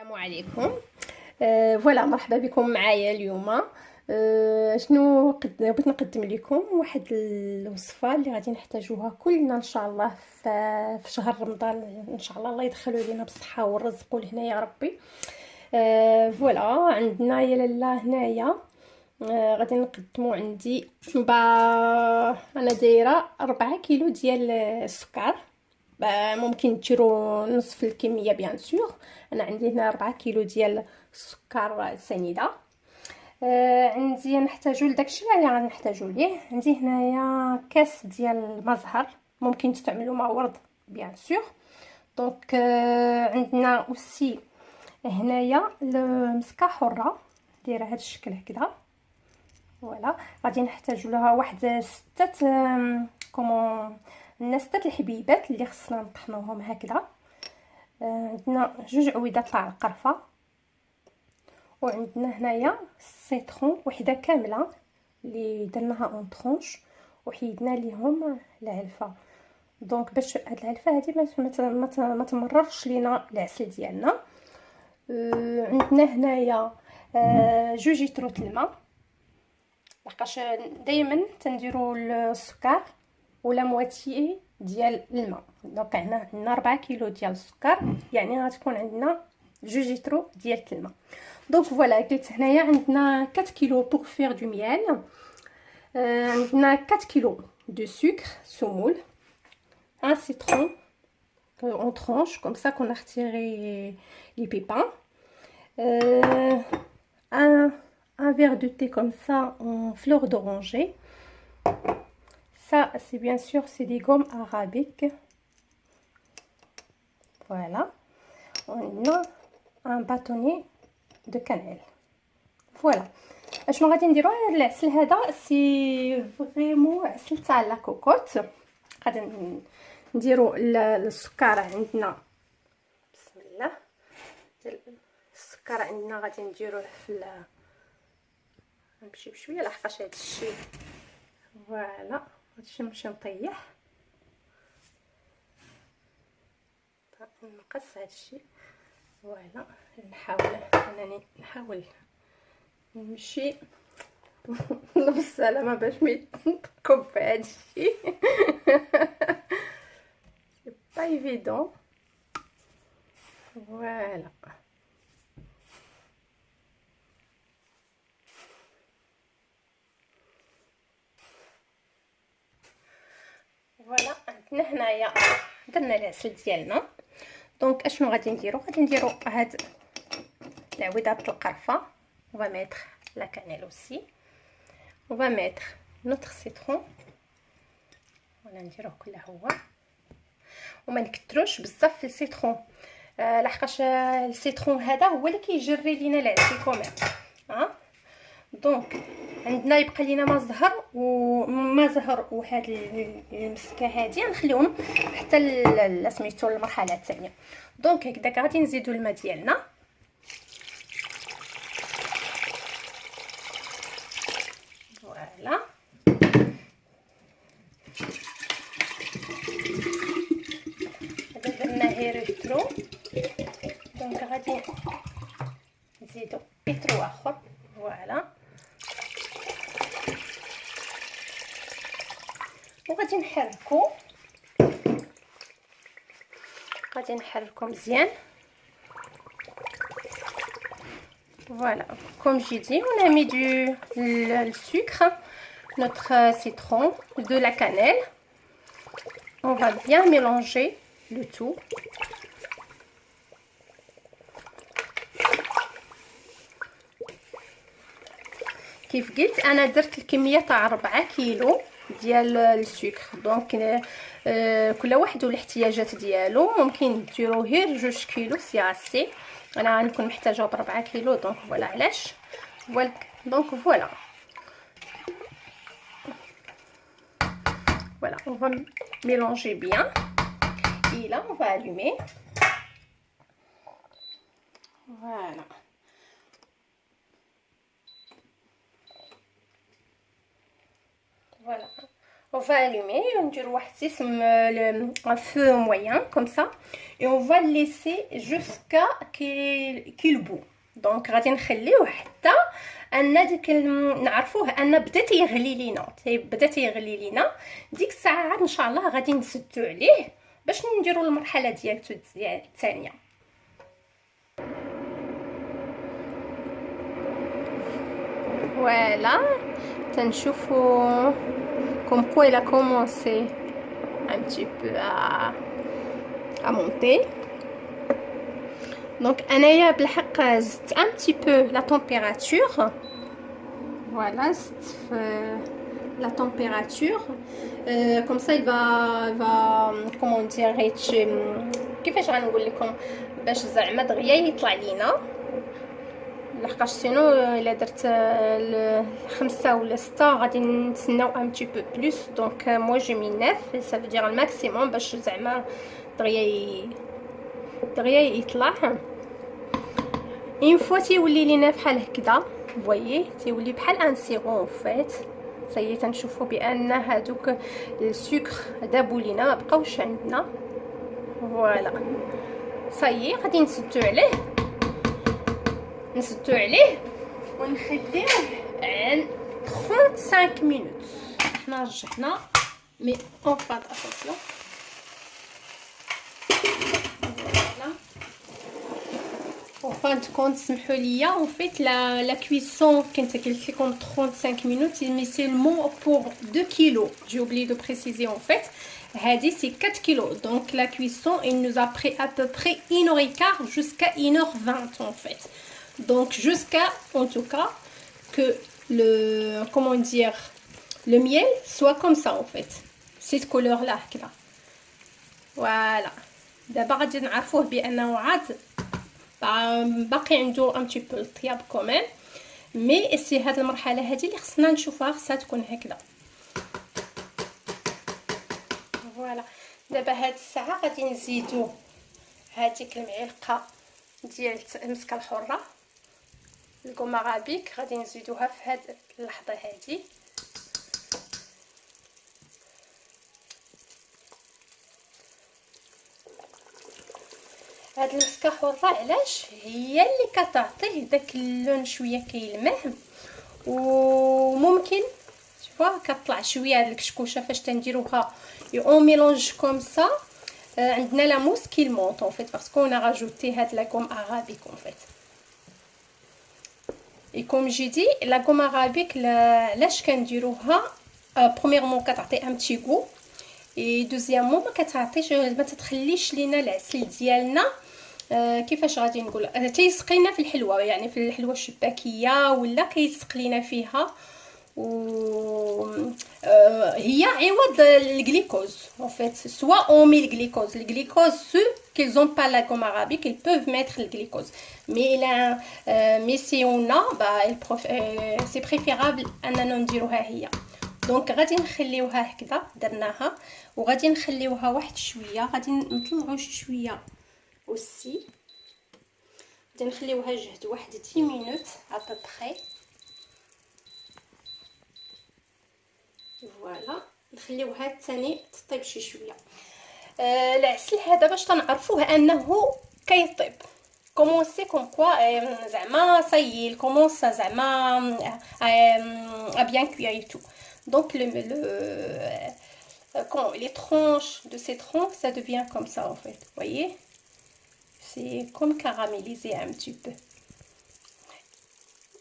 السلام عليكم. فوالا مرحبا بكم معايا اليوم. شنو بغيت نقدم لكم واحد الوصفه اللي غادي نحتاجوها كلنا ان شاء الله في شهر رمضان ان شاء الله. الله يدخلوا علينا بالصحه والرزق والهنا يا ربي. فوالا عندنا يا لاله هنايا. غادي نقدموا عندي انا دايره 4 كيلو ديال السكر. ممكن ديروا نصف الكميه بيان سور. انا عندي هنا 4 كيلو ديال السكر سنيده. عندي نحتاجو لداكشي اللي غنحتاجو ليه. عندي هنايا كاس ديال المزهر، ممكن تستعملوا مع ورد بيان سور. دونك عندنا اوسي هنايا المسكه حره دايره هذا الشكل هكذا. فوالا غادي نحتاجو لها واحد 6 الحبيبات اللي خصنا نطحنوهم هكذا. عندنا 2 عويدات تاع القرفه، وعندنا هنايا السيترون وحده كامله اللي درناها اون طرونش وحيدنا ليهم العلفه. دونك باش هاد العلفه هادي ما تمررش لينا العسل ديالنا. عندنا هنايا 2 لتر الماء، لحقاش دائما تنديروا السكر ولا مواتي ديال الماء. دونك عندنا 4 كيلو ديال السكر، يعني غتكون عندنا 2 لتر ديال الماء. دونك فوالا قلت هنايا عندنا 4 كيلو بور فير دو ميال. عندنا 4 كيلو دو سكر سمول، un citron en tranche comme ça qu'on a retiré les pépins, un verre de thé comme ça en fleur d'oranger. Ça c'est bien sûr c'est des gommes arabiques. Voilà, on a un bâtonnet de cannelle. فوالا اشنو غادي نديرو هذا العسل هذا سي فريمون عسل تاع لا كوكوت. غادي نديرو السكر عندنا بسم الله. السكر عندنا غادي نديروه في نمشي بشويه لحقاش هذا الشيء فوالا هادشي نمشي نطيح نقص هذا الشيء. فوالا نحاول نمشي بالسلامه باش ما يتكب هادشي. سي با ايفيدون. فوالا فوالا عندنا هنايا درنا العسل ديالنا. دونك اشنو غادي نديرو هاد العويضات القرفه. On va mettre la cannelle aussi. On va mettre notre citron. ولا نديروه كله هو وما نكتروش بزاف في السيترون. لحقاش السيترون هذا هو اللي كيجري لينا العسل كومير. دونك عندنا يبقى لينا ما زهر وهاد المسكه هادي نخليهم حتى سميتو المرحله الثانيه. دونك هكذا غادي نزيدو الماء ديالنا. فوالا هذا درنا غير لترو. دونك غادي نزيدو لترو اخر. فوالا وغادي نحركو مزيان. Voilà, comme j'ai dit, on a mis le sucre, notre citron, de la cannelle. On va bien mélanger le tout. كيف قلت انا درت الكميه تاع 4 كيلو ديال السكر. دونك كل واحد والاحتياجات ديالو، ممكن ديروا غير 2 كيلو سي اسي. انا غنكون محتاجه ب 4 كيلو دونك فوالا علاش. دونك فوالا on va mélanger bien et là on va allumer. Voilà, On va allumer, on va un feu moyen comme ça et on va le laisser jusqu'à qu'il bout. Donc غادي نخليوه حتى ان ديك نعرفوه ان بدا تيغلي لينا ديك الساعه عاد ان شاء الله غادي نسدو عليه باش نديروا المرحله ديالته الثانيه. Voilà, تنشوفوا comme quoi il a commencé un petit peu à monter. Donc انايا بالحق زدت un petit peu la température. Voilà, la température comme ça il va comment dire كيفاش غنقول لكم باش زعما دغيا يطلع لينا لحقاش سينو الا درت 5 ولا 6 غادي نتسناو ان بتي بو بلوس. دونك موا جي مي 9 ça veut dire الماكسيموم باش زعما دغيا يطلع. اون فوا تيولي لينا بحال هكذا فوايي تيولي بحال ان سيرون فات صايي تنشوفوا بان هادوك السكر دابوا لينا ما بقاوش عندنا. فوالا صايي غادي نسدو عليه ونخليوه عن 35 مينوت. حنا رجعنا مي اون فات اتونسيون. En fin de compte, en fait, la cuisson, quand c'est comme 35 minutes, mais seulement pour 2 kilos. J'ai oublié de préciser en fait. Hadi, c'est 4 kilos. Donc la cuisson, il nous a pris à peu près 1h15 jusqu'à 1h20 en fait. Donc jusqu'à, en tout cas, que le, comment dire, le miel soit comme ça en fait. Cette couleur-là. Voilà. D'abord, on va voir بأنه عاد باقي عنده ان تي بو الطياب كومين مي سي هاد المرحله هادي اللي خصنا نشوفها خصها تكون هكذا. فوالا دابا هاد الساعه غادي نزيدو هذيك المعلقه ديال المسكه الحره الكومارابيك غادي نزيدوها في هاد اللحظه هادي. هاد المسكه حره علاش هي اللي كتعطيه داك اللون شويه كيلمع وممكن شوفوا كطلع شويه هاد الكشكوشه فاش تنديروها اون ميلونج كوم سا عندنا لا موس كي مونط en fait parce qu'on a rajouté هاد لا gomme arabique en fait. et comme j'ai dit la gomme arabique علاش كنديروها premièrement كتعطي un petit goût et deuxièmement ما كتعطيش ما تتخليش لينا العسل ديالنا كيفاش غادي نقول تيسقينا في الحلوه يعني في الحلوه الشباكيه ولا كيسق لينا فيها و هي عوض الجليكوز en fait soit on met le glucose ceux qui n'ont pas la gomme arabique ils peuvent mettre le glucose mais si on a c'est préférable اننا نديروها هي. دونك غادي نخليوها هكذا درناها وغادي نخليوها واحد شويه غادي نطلعوا شويه aussi غادي نخليوها جهد واحد 10 مينوت ابري. فوالا نخليوها ثاني تطيب شي شويه. العسل هذا باش تنعرفوه انه كيطيب كومونسي كوم كوا زعما صايي كومونس زعما ا بيان كوير تو. Donc quand les tranches de ces troncs ça devient comme ça en fait, voyez, c'est comme caramélisé un petit peu.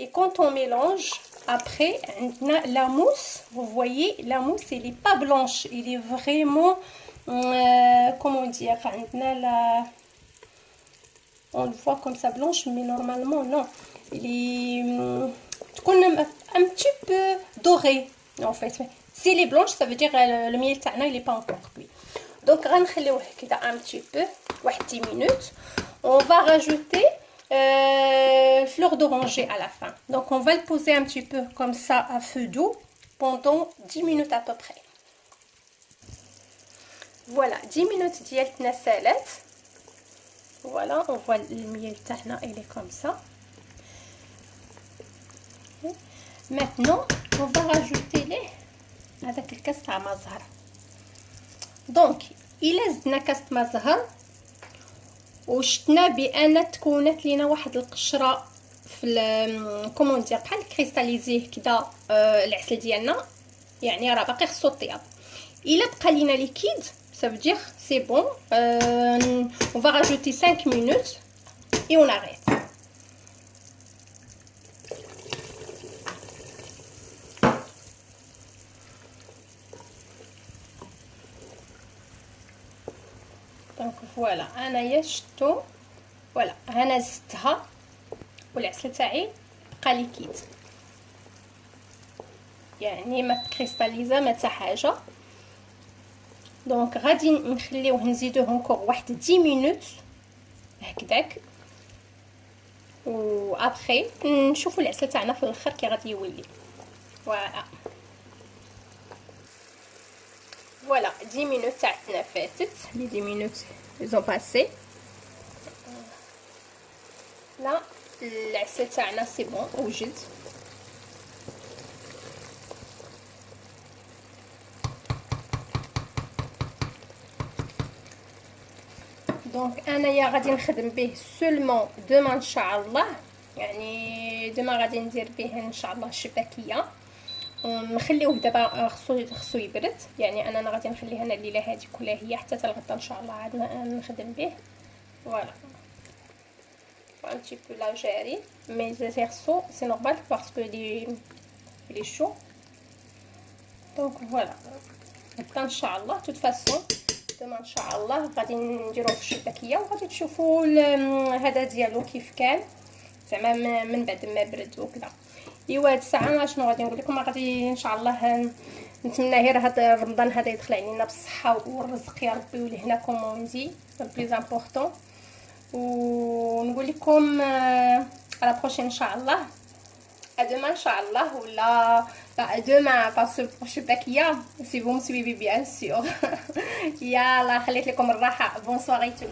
Et quand on mélange après la mousse, vous voyez la mousse elle est pas blanche, elle est vraiment comment dire, on le voit comme ça blanche mais normalement non, elle est un petit peu dorée en fait. Si elle est blanche ça veut dire le miel تاعنا il est pas encore cuit. Donc غنخليوه كده un petit peu واحد 10 minutes. On va rajouter fleur d'oranger à la fin. Donc on va le poser un petit peu comme ça à feu doux pendant 10 minutes à peu près. Voilà 10 minutes ديالتنا سالات. Voilà on voit le miel تاعنا il est comme ça. Maintenant on va rajouter les هذاك الكاس تاع ما زهر. دونك الا زدنا كاس ما زهر وشتنا بان تكونت لينا واحد القشره في كومون دير بحال كريستاليزيه كدا العسل ديالنا، يعني راه باقي خصو طياب. الا بقى لينا ليكيد ça veut dire c'est bon, on va rajouter 5 minutes et on arrête. دونك فوالا انايا شفتو، فوالا انا زدتها والعسل تاعي بقى ليكيد، يعني ما كريستاليزا ما حتى حاجه. دونك غادي نخليوه نزيدوه انكور واحد 10 مينوت هكذاك، و ابري نشوفوا العسل تاعنا في الاخر كي غادي يولي. فوالا 10 مينوت تاعتنا فاتت، لي 10 مينوت زون باسي. لا العسل تاعنا سي بون وجد. دونك انايا غادي نخدم به سولمون دوما ان شاء الله، يعني دوما غادي ندير به ان شاء الله الشباكيه، ونخليوه دابا خصو يبرد، يعني انا غادي نخليه انا الليله هذه كلها هي حتى الغدا ان شاء الله عاد نخدم به. فوالا un petit peu là جاري mais exerçons c'est normal parce que il est chaud. donc voilà هكا ان شاء الله. توت فاسون دابا ان شاء الله غادي نديروه في الشباكيه وغادي تشوفوا هذا ديالو كيف كان زعما من بعد ما برد وكذا. ايوا هاد الساعه شنو غادي نقول لكم، غادي ان شاء الله نتمنى غير هذا رمضان هذا يدخل علينا بالصحه والرزق يا ربي، ولهنا كوموندي بليز امبورطون. ونقول لكم على بروشين ان شاء الله، ادوما ان شاء الله، ولا ادوما باسو الشباكيه سي بون سويفي بيان سور. يلا خليت لكم الراحه. بون سواري تو